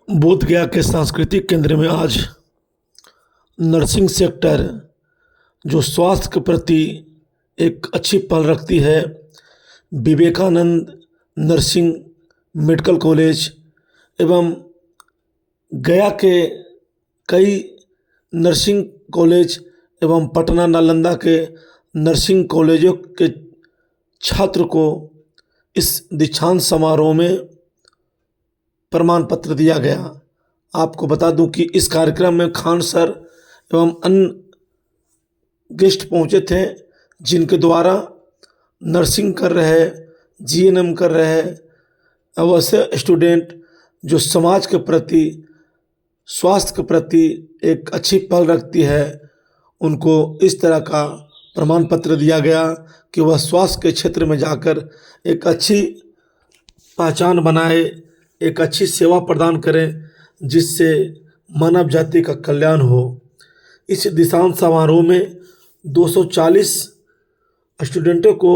बोधगया के सांस्कृतिक केंद्र में आज नर्सिंग सेक्टर जो स्वास्थ्य के प्रति एक अच्छी पहल रखती है, विवेकानंद नर्सिंग मेडिकल कॉलेज एवं गया के कई नर्सिंग कॉलेज एवं पटना नालंदा के नर्सिंग कॉलेजों के छात्र को इस दीक्षांत समारोह में प्रमाण पत्र दिया गया। आपको बता दूं कि इस कार्यक्रम में खान सर एवं अन्य गेस्ट पहुंचे थे, जिनके द्वारा नर्सिंग कर रहे, जीएनएम कर रहे अवश्य स्टूडेंट जो समाज के प्रति, स्वास्थ्य के प्रति एक अच्छी पहल रखती है, उनको इस तरह का प्रमाण पत्र दिया गया कि वह स्वास्थ्य के क्षेत्र में जाकर एक अच्छी पहचान बनाए, एक अच्छी सेवा प्रदान करें, जिससे मानव जाति का कल्याण हो। इस दीक्षांत समारोह में 240 स्टूडेंटों को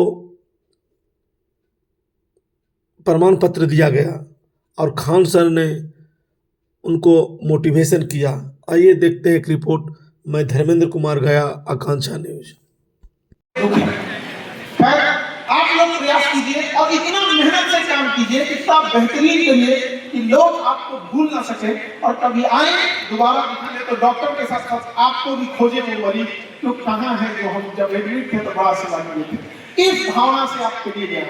प्रमाण पत्र दिया गया और खान सर ने उनको मोटिवेशन किया। आइए देखते हैं एक रिपोर्ट। मैं धर्मेंद्र कुमार, गया, आकांक्षा न्यूज। आप लोग प्रयास कीजिए और इतना मेहनत से काम कीजिए, इतना बेहतरीन करिए कि लोग आपको भूल ना सके और कभी आए दोबारा दिखाने तो डॉक्टर के साथ साथ आपको भी खोजे वो मरीज तो कहाँ है जो हम जब एडमिट थे तो बड़ा सेवा किए थे। इस भावना से आपके लिए गया।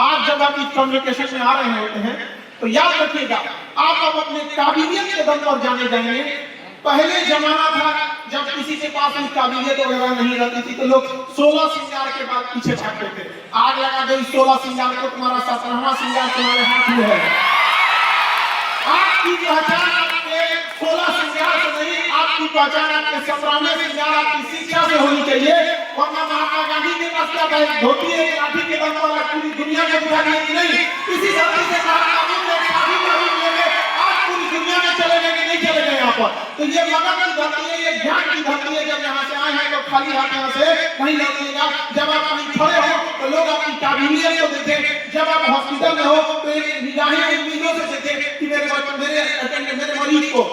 आज जब आप इस कम्युनिकेशन में आ रहे होते हैं तो याद रखिएगा, आप अब अपने काबिलियत के दम पर जाने जाएंगे। पहले जमाना था जब किसी के पास काबिलियत वगैरह नहीं रहती थी तो लोग 16 श्रृंगार के बाद पीछे भागते थे। आग लगा दो 16 श्रृंगार को, तुम्हारा 17वां श्रृंगार तुम्हारे हाथ में है। आपकी पहचान आपके 16 श्रृंगार से नहीं, आपकी पहचान आपके 17वें श्रृंगार आपकी शिक्षा से होनी चाहिए। वरना महात्मा गांधी के पास क्या था, धोती है लाठी के दम पर पूरी दुनिया को दिखा दी नहीं। इसी धरती से दुनिया में चले गए कि नहीं चले गए यहाँ पर। तो ये मगन की धरती है, ये ज्ञान की धरती है। जब यहाँ से आए हैं तो खाली हाथ यहाँ से नहीं लौटिएगा। जब आप कहीं खड़े हो तो लोग आपकी काबिलियत को देखें। जब आप हॉस्पिटल में हो तो एक निगाहें उम्मीदों से देखें कि मेरे मरीज को,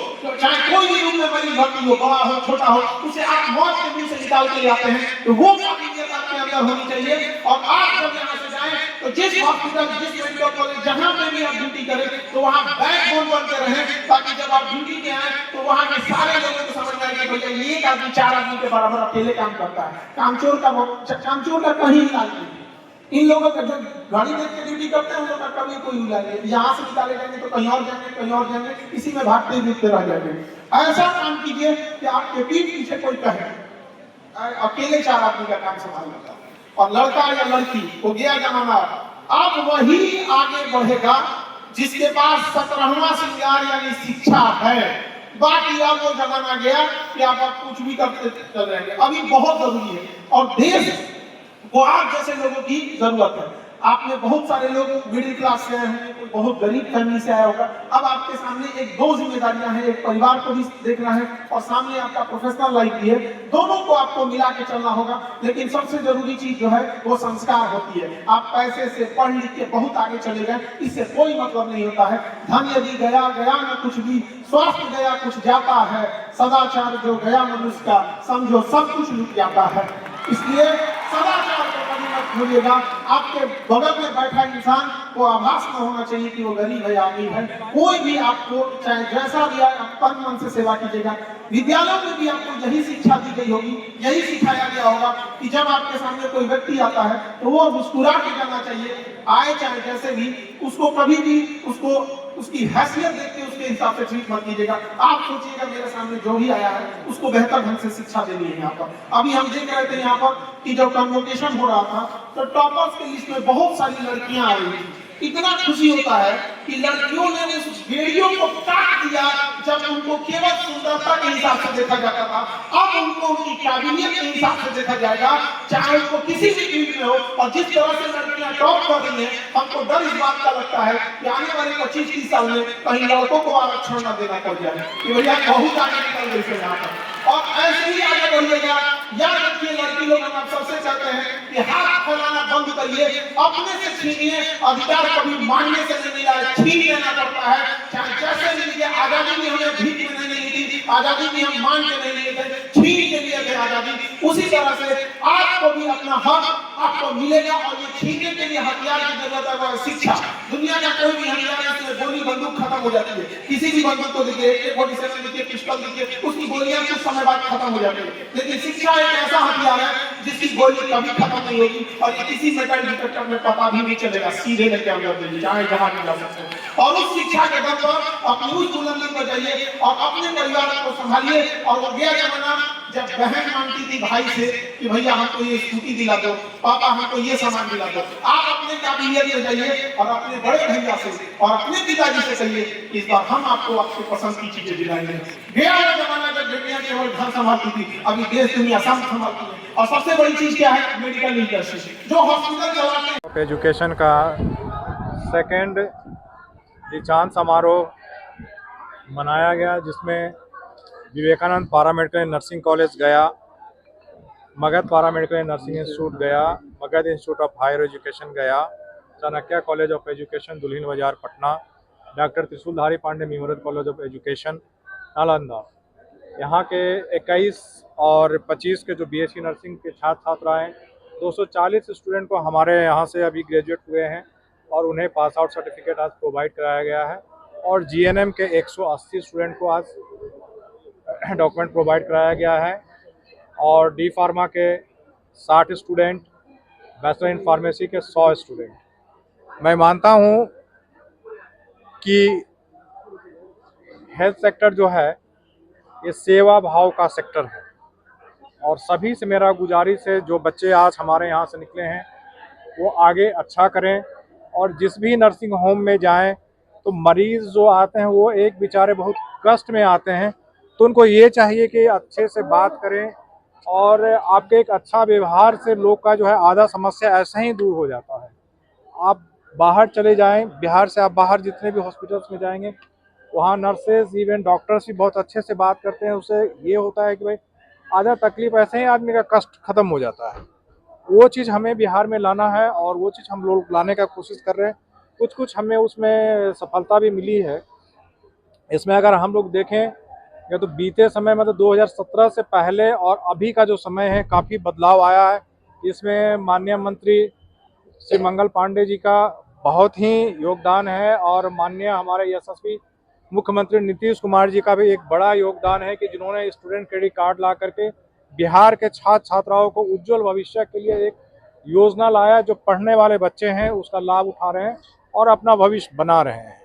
चाहे कोई भी रूप में मरीज भर्ती हो, बड़ा हो छोटा हो, उसे आप मौत के मुंह से निकाल के आते हैं। तो वो काबिलियत आपके अंदर होनी चाहिए। और आप जब यहाँ से जाए तो जिस हॉस्पिटल, जिस मेडिकल कॉलेज, जहाँ पे भी आप ड्यूटी करें तो वहाँ बैकबोन बनते रहें, ताकि जब आप ड्यूटी पे आए तो वहाँ के सारे लोगों को समझ आए कि भैया ये एक आदमी 4 आदमी के बराबर अकेले काम करता है। कामचोर का कहीं इलाज नहीं। इन लोगों का जो गाड़ी देख के ड्यूटी करते हैं उन लोगों का कभी कोई इलाज नहीं। यहाँ से निकाले जाएंगे तो कहीं और जाएंगे, कहीं और जाएंगे, इसी में भागते फिरते रह जाएंगे। ऐसा काम कीजिए कि आपके पीठ पीछे कोई कहे अकेले 4 आदमी का काम संभाल लेता। और लड़का या लड़की हो गया जमाना, अब वही आगे बढ़ेगा जिसके पास 17वां श्रृंगार यानी शिक्षा है। बाकी अब वो जमाना गया कि आप कुछ भी करते चल रहे हैं। अभी बहुत जरूरी है और देश को आप जैसे लोगों की जरूरत है। आप में बहुत सारे लोग मिडिल क्लास से आए हैं, कोई बहुत गरीब फैमिली से आया होगा। अब आपके सामने एक 2 जिम्मेदारियां हैं, एक परिवार को भी देखना है और सामने आपका प्रोफेशनल लाइफ भी है। दोनों को आपको मिला के चलना होगा। लेकिन सबसे जरूरी चीज जो है वो संस्कार होती है। आप पैसे से पढ़ लिख के बहुत आगे चले गए, इससे कोई मतलब नहीं होता है। धन यदि गया गया न कुछ भी, स्वास्थ्य गया कुछ जाता है, सदाचार जो गया मनुष्य का समझो सब कुछ लुट जाता है। इसलिए सदाचार को कभी मत भूलिएगा। आपके बगल में बैठा इंसान को आभास न होना चाहिए कि वो गरीब है या अमीर है। कोई भी आपको चाहे जैसा भी आए, आप तन मन से सेवा कीजिएगा। विद्यालयों में भी आपको यही शिक्षा दी गई होगी, यही सिखाया गया होगा कि जब आपके सामने कोई व्यक्ति आता है तो वो मुस्कुरा के जाना चाहिए। आए चाहे जैसे भी, उसको कभी भी उसकी हैसियत देख के उसके हिसाब से ट्रीट मत कीजिएगा। आप सोचिएगा मेरे सामने जो भी आया है उसको बेहतर ढंग से शिक्षा देनी है। यहाँ पर अभी हम देख रहे थे यहाँ पर कि जब कन्वोकेशन हो रहा था तो टॉपर्स की लिस्ट में बहुत सारी लड़कियां आ रही थी। इतना खुशी होता है कि लड़कियों ने उस वीडियो को काट दिया जब उनको केवल सुंदरता के हिसाब से देखा जाता था। अब उनको उनकी काबिलियत के हिसाब से देखा जाएगा, चाहे उनको किसी भी फील्ड में हो। और जिस तरह से लड़कियां टॉप कर रही हैं, हमको डर इस बात का लगता है कि आने वाले 25-30 साल में कहीं लड़कों को आरक्षण न देना पड़ जाए कि भैया बहुत आगे निकल गई से यहाँ पर। और ऐसे ही आगे बढ़िएगा। याद रखिए लड़की लोग हम सबसे चाहते हैं कि हाथ फैलाना बंद करिए, अपने से छीनिए, अधिकार कभी मांगने से नहीं मिला है, छीन लेना पड़ता है। चाहे जैसे भी लीजिए, आजादी भी हमें भीख में नहीं ली थी, आजादी भी हम मांग के नहीं लिए थे, छीन के लिए थे आजादी। उसी तरह से आपको भी अपना हक आपको मिलेगा, और ये छीनने के लिए हथियार की जरूरत है, वो है शिक्षा। दुनिया का कोई भी हथियार है, इसमें गोली बंदूक खत्म हो जाती है। किसी भी बंदूक को देखिए, AK-47 देखिए, पिस्टल देखिए, उसकी गोलियां कुछ समय बाद खत्म हो जाती है। लेकिन शिक्षा एक ऐसा हथियार है जिसकी गोली कभी खत्म नहीं होगी, और ये किसी मेटल डिटेक्टर में पता भी नहीं चलेगा, सीधे लेके अंदर दे चाहे जहां भी जा सकते हैं। और उस शिक्षा के दम पर अपनी उस बुलंदी पर जाइए और अपने परिवार को संभालिए। और वो गया जमाना जब बहन मांगती थी भाई से कि भैया हमको ये स्कूटी दिला दो, पापा हमको ये सामान दिला दो। आप अपने काबिलियत में जाइए और अपने बड़े भैया से और अपने पिताजी से कहिए, इस बार हम आपको आपकी पसंद की चीजें दिलाएंगे। गया वो जमाना जब बेटियां केवल घर संभालती थी, अभी देश दुनिया सब संभालती है। और सबसे बड़ी चीज क्या है? Medical literacy. जो हॉस्पिटल चलाते हैं, एजुकेशन का सेकेंड दीक्षांत समारोह मनाया गया, जिसमें विवेकानंद पैरामेडिकल नर्सिंग कॉलेज गया, Magadh paramedical nursing institute Gaya, Magadh institute of higher education Gaya, Chanakya college of education Dulhin Bazar Patna, doctor Trishuldhari Pandey memorial college of education Nalanda. यहाँ के 21 और 25 के जो BSc नर्सिंग के छात्र छात्राएँ, 240 स्टूडेंट को हमारे यहाँ से अभी ग्रेजुएट हुए हैं और उन्हें पास आउट सर्टिफिकेट आज प्रोवाइड कराया गया है। और GNM के 180 स्टूडेंट को आज डॉक्यूमेंट प्रोवाइड कराया गया है। और D फार्मा के 60 स्टूडेंट, बैचलर इन फार्मेसी के 100 स्टूडेंट। मैं मानता हूँ कि हेल्थ सेक्टर जो है ये सेवा भाव का सेक्टर है, और सभी से मेरा गुजारिश है, जो बच्चे आज हमारे यहाँ से निकले हैं वो आगे अच्छा करें। और जिस भी नर्सिंग होम में जाएं तो मरीज़ जो आते हैं वो एक बेचारे बहुत कष्ट में आते हैं, तो उनको ये चाहिए कि अच्छे से बात करें, और आपके एक अच्छा व्यवहार से लोग का जो है आधा समस्या ऐसे ही दूर हो जाता है। आप बाहर चले जाएं, बिहार से आप बाहर जितने भी हॉस्पिटल्स में जाएंगे, वहाँ नर्सेज इवन डॉक्टर्स भी बहुत अच्छे से बात करते हैं। उससे ये होता है कि भाई आधा तकलीफ ऐसे ही आदमी का कष्ट खत्म हो जाता है। वो चीज़ हमें बिहार में लाना है, और वो चीज़ हम लोग लाने का कोशिश कर रहे हैं। कुछ हमें उसमें सफलता भी मिली है। इसमें अगर हम लोग देखें या तो बीते समय मतलब 2017 से पहले और अभी का जो समय है, काफ़ी बदलाव आया है। इसमें माननीय मंत्री श्री मंगल पांडे जी का बहुत ही योगदान है, और माननीय हमारे यशस्वी मुख्यमंत्री नीतीश कुमार जी का भी एक बड़ा योगदान है कि जिन्होंने स्टूडेंट क्रेडिट कार्ड ला करके बिहार के छात्र छात्राओं को उज्जवल भविष्य के लिए एक योजना लाया, जो पढ़ने वाले बच्चे हैं उसका लाभ उठा रहे हैं और अपना भविष्य बना रहे हैं।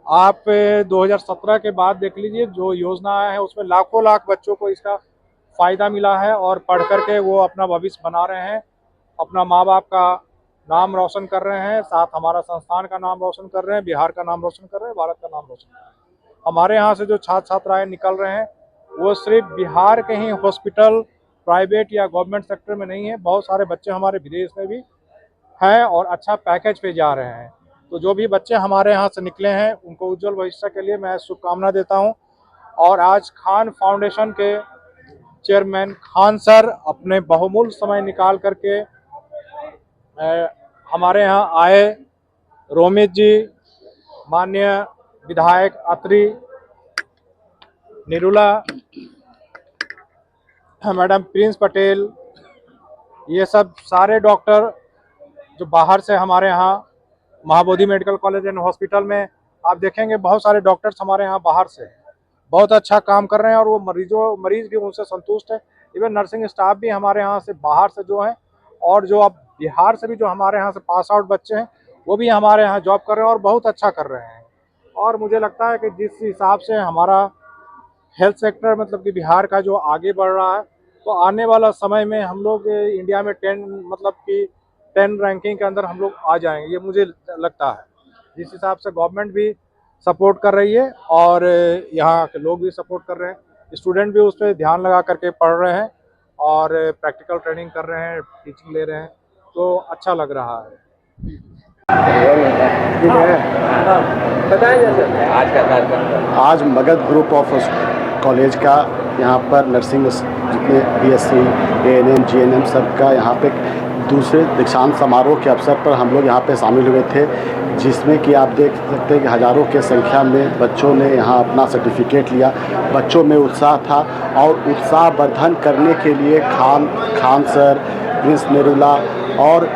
आप 2017 के बाद देख लीजिए, जो योजना आया है उसमें लाखों लाख बच्चों को इसका फ़ायदा मिला है, और पढ़ करके वो अपना भविष्य बना रहे हैं, अपना माँ बाप का नाम रोशन कर रहे हैं, साथ हमारा संस्थान का नाम रोशन कर रहे हैं, बिहार का नाम रोशन कर रहे हैं, भारत का नाम रोशन कर रहे हैं। हमारे यहाँ से जो छात्र छात्राएँ निकल रहे हैं वो सिर्फ बिहार के ही हॉस्पिटल, प्राइवेट या गवर्नमेंट सेक्टर में नहीं है, बहुत सारे बच्चे हमारे विदेश में भी हैं और अच्छा पैकेज पे जा रहे हैं। तो जो भी बच्चे हमारे यहाँ से निकले हैं उनको उज्जवल भविष्य के लिए मैं शुभकामना देता हूँ। और आज खान फाउंडेशन के चेयरमैन खान सर अपने बहुमूल्य समय निकाल करके हमारे यहाँ आए। रोमित जी, माननीय विधायक अत्री, निरुला मैडम, प्रिंस पटेल, ये सब सारे डॉक्टर जो बाहर से हमारे यहाँ Mahabodhi medical college and hospital में आप देखेंगे बहुत सारे डॉक्टर्स हमारे यहाँ बाहर से बहुत अच्छा काम कर रहे हैं, और वो मरीज भी उनसे संतुष्ट है। इवन नर्सिंग स्टाफ भी हमारे यहाँ से बाहर से जो है, और जो अब बिहार से भी जो हमारे यहाँ से पास आउट बच्चे हैं वो भी हमारे यहाँ जॉब कर रहे हैं और बहुत अच्छा कर रहे हैं। और मुझे लगता है कि जिस हिसाब से हमारा हेल्थ सेक्टर मतलब कि बिहार का जो आगे बढ़ रहा है, तो आने वाला समय में हम लोग इंडिया में 10 रैंकिंग के अंदर हम लोग आ जाएंगे, ये मुझे लगता है। जिस हिसाब से गवर्नमेंट भी सपोर्ट कर रही है और यहाँ के लोग भी सपोर्ट कर रहे हैं, स्टूडेंट भी उस पर ध्यान लगा करके पढ़ रहे हैं और प्रैक्टिकल ट्रेनिंग कर रहे हैं, टीचिंग ले रहे हैं, तो अच्छा लग रहा है। बताइए सर, आज का कार्यक्रम आज मगध ग्रुप ऑफ कॉलेज का यहाँ पर नर्सिंग जितने BSc, ANM, GNM सब का यहाँ पे दूसरे दीक्षांत समारोह के अवसर पर हम लोग यहाँ पे शामिल हुए थे, जिसमें कि आप देख सकते हैं कि हज़ारों के संख्या में बच्चों ने यहाँ अपना सर्टिफिकेट लिया। बच्चों में उत्साह था और उत्साह वर्धन करने के लिए खान सर, प्रिंस नेरुला और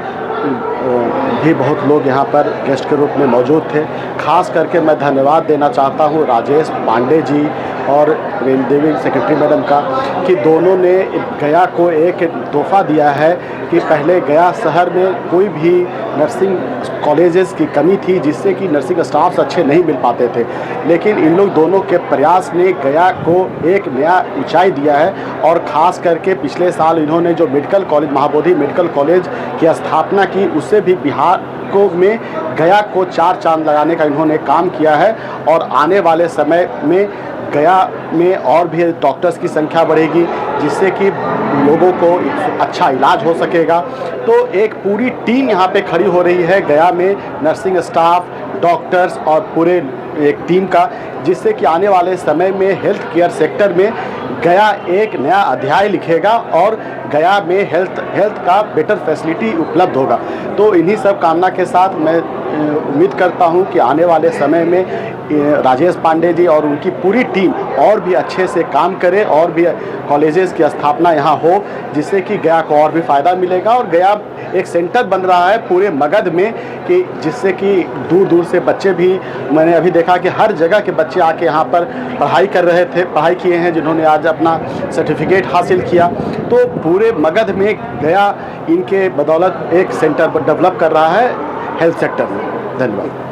भी बहुत लोग यहाँ पर गेस्ट के रूप में मौजूद थे। खास करके मैं धन्यवाद देना चाहता हूँ राजेश पांडे जी और देवी सेक्रेटरी मैडम का, कि दोनों ने गया को एक तोहफा दिया है कि पहले गया शहर में कोई भी नर्सिंग कॉलेजेस की कमी थी, जिससे कि नर्सिंग स्टाफ्स अच्छे नहीं मिल पाते थे, लेकिन इन लोग दोनों के प्रयास ने गया को एक नया ऊंचाई दिया है। और ख़ास करके पिछले साल इन्होंने जो medical college, Mahabodhi medical college की स्थापना की, उससे भी बिहार को में गया को 4 चांद लगाने का इन्होंने काम किया है। और आने वाले समय में गया में और भी डॉक्टर्स की संख्या बढ़ेगी, जिससे कि लोगों को अच्छा इलाज हो सकेगा। तो एक पूरी टीम यहाँ पे खड़ी हो रही है गया में, नर्सिंग स्टाफ, डॉक्टर्स और पूरे एक टीम का, जिससे कि आने वाले समय में हेल्थ केयर सेक्टर में गया एक नया अध्याय लिखेगा और गया में हेल्थ का बेटर फैसिलिटी उपलब्ध होगा। तो इन्हीं सब कामना के साथ मैं उम्मीद करता हूं कि आने वाले समय में राजेश पांडे जी और उनकी पूरी टीम और भी अच्छे से काम करे और भी कॉलेजेस की स्थापना यहाँ हो, जिससे कि गया को और भी फ़ायदा मिलेगा। और गया एक सेंटर बन रहा है पूरे मगध में, कि जिससे कि दूर दूर से बच्चे भी, मैंने अभी देखा कि हर जगह के बच्चे आके यहाँ पर पढ़ाई किए हैं, जिन्होंने आज अपना सर्टिफिकेट हासिल किया। तो पूरे मगध में गया इनके बदौलत एक सेंटर पर डेवलप कर रहा है हेल्थ सेक्टर में। धन्यवाद।